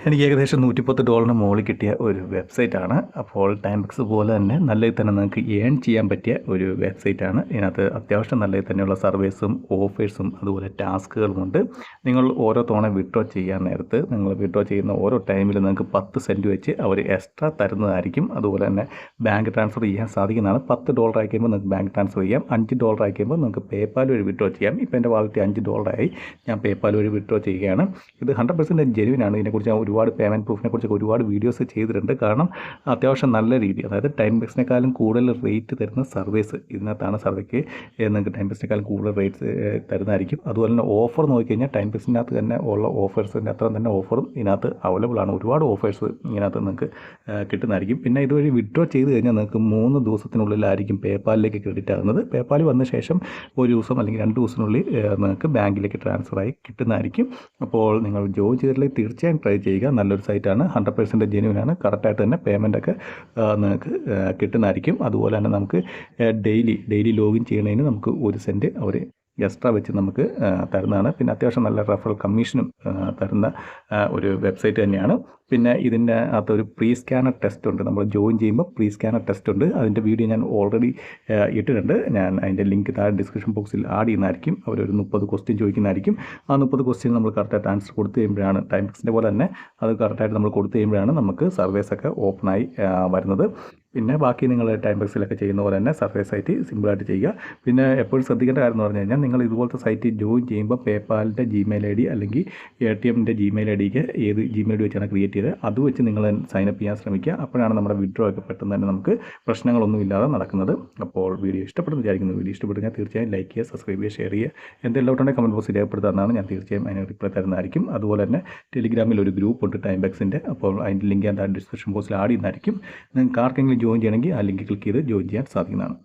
എനിക്ക് ഏകദേശം $110 മുകളിൽ കിട്ടിയ ഒരു വെബ്സൈറ്റാണ്. അപ്പോൾ ടൈംബക്സ് പോലെ തന്നെ നല്ലതിൽ തന്നെ നിങ്ങൾക്ക് ഏൺ ചെയ്യാൻ പറ്റിയ ഒരു വെബ്സൈറ്റാണ്. ഇതിനകത്ത് അത്യാവശ്യം നല്ലതിൽ തന്നെയുള്ള സർവീസും ഓഫേഴ്സും അതുപോലെ ടാസ്കുകളുമുണ്ട്. നിങ്ങൾ ഓരോ തവണ വിഡ്രോ ചെയ്യാൻ നേരത്ത് നിങ്ങൾ വിഡ്രോ ചെയ്യുന്ന ഓരോ ടൈമിൽ നിങ്ങൾക്ക് 10 സെൻറ്റ് വെച്ച് അവർ എക്സ്ട്രാ തരുന്നതായിരിക്കും. അതുപോലെ തന്നെ ബാങ്ക് ട്രാൻസ്ഫർ ചെയ്യാൻ സാധിക്കുന്നതാണ്. $10 ആയിക്കുമ്പോൾ നിങ്ങൾക്ക് ബാങ്ക് ട്രാൻസ്ഫർ ചെയ്യാം. $5 ആയിക്കുമ്പോൾ നിങ്ങൾക്ക് പേപ്പാൽ വഴി വിഡ്രോ ചെയ്യാം. ഇപ്പോൾ എൻ്റെ വാലറ്റ് $5 ആയി. ഞാൻ പേപ്പാൽ വഴി വിഡ്രോ ചെയ്യുകയാണ്. ഇത് 100% ജെനുവിനാണ്. ഇതിനെക്കുറിച്ച് ഞാൻ ഒരുപാട് പേയ്മെൻറ്റ് പ്രൂഫിനെ കുറിച്ചൊക്കെ ഒരുപാട് വീഡിയോസ് ചെയ്തിട്ടുണ്ട്. കാരണം അത്യാവശ്യം നല്ല രീതി, അതായത് ടൈംബക്സിനേക്കാളും കൂടുതൽ റേറ്റ് തരുന്ന സർവീസ് ഇതിനകത്താണ്. സർവേക്ക് നിങ്ങൾക്ക് ടൈംബക്സിനേക്കാളും കൂടുതൽ റേറ്റ്സ് തരുന്നതായിരിക്കും. അതുപോലെ തന്നെ ഓഫർ നോക്കിക്കഴിഞ്ഞാൽ ടൈംബക്സിനകത്ത് തന്നെ ഉള്ള ഓഫേഴ്സിൻ്റെ അത്ര തന്നെ ഓഫറും ഇതിനകത്ത് അവൈലബിൾ ആണ്. ഒരുപാട് ഓഫേഴ്സ് ഇതിനകത്ത് നിങ്ങൾക്ക് കിട്ടുന്നതായിരിക്കും. പിന്നെ ഇതുവഴി വിഡ്രോ ചെയ്ത് കഴിഞ്ഞാൽ നിങ്ങൾക്ക് 3 ദിവസത്തിനുള്ളിലായിരിക്കും പേപ്പാലിലേക്ക് ക്രെഡിറ്റ് ആകുന്നത്. പേപ്പാൽ വന്ന ശേഷം 1 ദിവസം അല്ലെങ്കിൽ 2 ദിവസത്തിനുള്ളിൽ നിങ്ങൾക്ക് ബാങ്കിലേക്ക് ട്രാൻസ്ഫറായി കിട്ടുന്നതായിരിക്കും. അപ്പോൾ നിങ്ങൾ ജോയിൻ ചെയ്തിട്ടുണ്ടെങ്കിൽ തീർച്ചയായും ട്രൈ ചെയ്യുക. നല്ലൊരു സൈറ്റാണ്. 100% ജെന്യുവിനാണ്. കറക്റ്റായിട്ട് തന്നെ പേയ്മെൻറ്റൊക്കെ നിങ്ങൾക്ക് കിട്ടുന്നതായിരിക്കും. അതുപോലെ തന്നെ നമുക്ക് ഡെയിലി ലോഗിൻ ചെയ്യണതിന് നമുക്ക് 1 സെൻറ്റ് അവർ എക്സ്ട്രാ വെച്ച് നമുക്ക് തരുന്നതാണ്. പിന്നെ അത്യാവശ്യം നല്ല റെഫറൽ കമ്മീഷനും തരുന്ന ഒരു വെബ്സൈറ്റ് തന്നെയാണ്. പിന്നെ ഇതിൻ്റെ അകത്തൊരു പ്രീ സ്കാനർ ടെസ്റ്റ് ഉണ്ട്. നമ്മൾ ജോയിൻ ചെയ്യുമ്പോൾ പ്രീ സ്കാനർ ടെസ്റ്റ് ഉണ്ട്. അതിൻ്റെ വീഡിയോ ഞാൻ ഓൾറെഡി ഇട്ടിട്ടുണ്ട്. ഞാൻ അതിൻ്റെ ലിങ്ക് താഴെ ഡിസ്ക്രിപ്ഷൻ ബോക്സിൽ ആഡ് ചെയ്യുന്നതായിരിക്കും. അവരൊരു 30 ക്വസ്റ്റ്യൻ ചോദിക്കുന്നതായിരിക്കും. ആ 30 ക്വസ്റ്റ്യൻ നമ്മൾ കറക്റ്റായിട്ട് ആൻസർ കൊടുത്തു കഴിയുമ്പോഴാണ് ടൈംബക്സിൻ്റെ പോലെ തന്നെ അത് കറക്റ്റായിട്ട് നമ്മൾ കൊടുത്തു കഴിയുമ്പോഴാണ് നമുക്ക് സർവീസൊക്കെ ഓപ്പണായി വരുന്നത്. പിന്നെ ബാക്കി നിങ്ങൾ ടൈംബക്സിലൊക്കെ ചെയ്യുന്ന പോലെ തന്നെ സർവീസ് സൈറ്റ് സിമ്പിളായിട്ട് ചെയ്യുക. പിന്നെ എപ്പോഴും ശ്രദ്ധിക്കേണ്ട കാര്യം എന്ന് പറഞ്ഞു കഴിഞ്ഞാൽ നിങ്ങൾ ഇതുപോലത്തെ സൈറ്റ് ജോയിൻ ചെയ്യുമ്പോൾ പേപ്പാലിൻ്റെ ജിമെയിൽ ID അല്ലെങ്കിൽ ATMൻ്റെ ജിമെയിൽ IDക്ക് ഏത് ജിമെയിൽ വെച്ചാണ് ക്രിയേറ്റ് ചെയ്തത് അത് വെച്ച് നിങ്ങൾ സൈനപ്പ് ചെയ്യാൻ ശ്രമിക്കുക. അപ്പോഴാണ് നമ്മുടെ വിഡ്രോ ഒക്കെ പെട്ടെന്ന് തന്നെ നമുക്ക് പ്രശ്നങ്ങളൊന്നും ഇല്ലാതെ നടക്കുന്നത്. അപ്പോൾ വീഡിയോ ഇഷ്ടപ്പെടുന്നു വിചാരിക്കുന്നു. വീഡിയോ ഇഷ്ടപ്പെടുക തീർച്ചയായും ലൈക്ക് ചെയ്യുക, സബ്സ്ക്രൈബ് ചെയ്യുക, ഷെയർ ചെയ്യുക. എന്തെല്ലാം ഉണ്ടെങ്കിൽ കമൻറ്റ് ബോക്സിൽ രേഖപ്പെടുത്താവുന്നതാണ്. ഞാൻ തീർച്ചയായും അതിന് റിപ്ലൈ തരുന്നതായിരിക്കും. അതുപോലെ തന്നെ ടെലിഗ്രാമിൽ ഒരു ഗ്രൂപ്പ് ഉണ്ട് ടൈംബക്സിൻ്റെ. അപ്പോൾ അതിൻ്റെ ലിങ്ക് ഞാൻ ഡിസ്ക്രിപ്ഷൻ ബോക്സിൽ ആഡ് ചെയ്യുന്നതായിരിക്കും. നിങ്ങൾക്ക് ആർക്കെങ്കിലും ജോയിൻ ചെയ്യണമെങ്കിൽ ആ ലിങ്ക് ക്ലിക്ക് ചെയ്ത് ജോയിൻ ചെയ്യാൻ സാധിക്കുന്നതാണ്.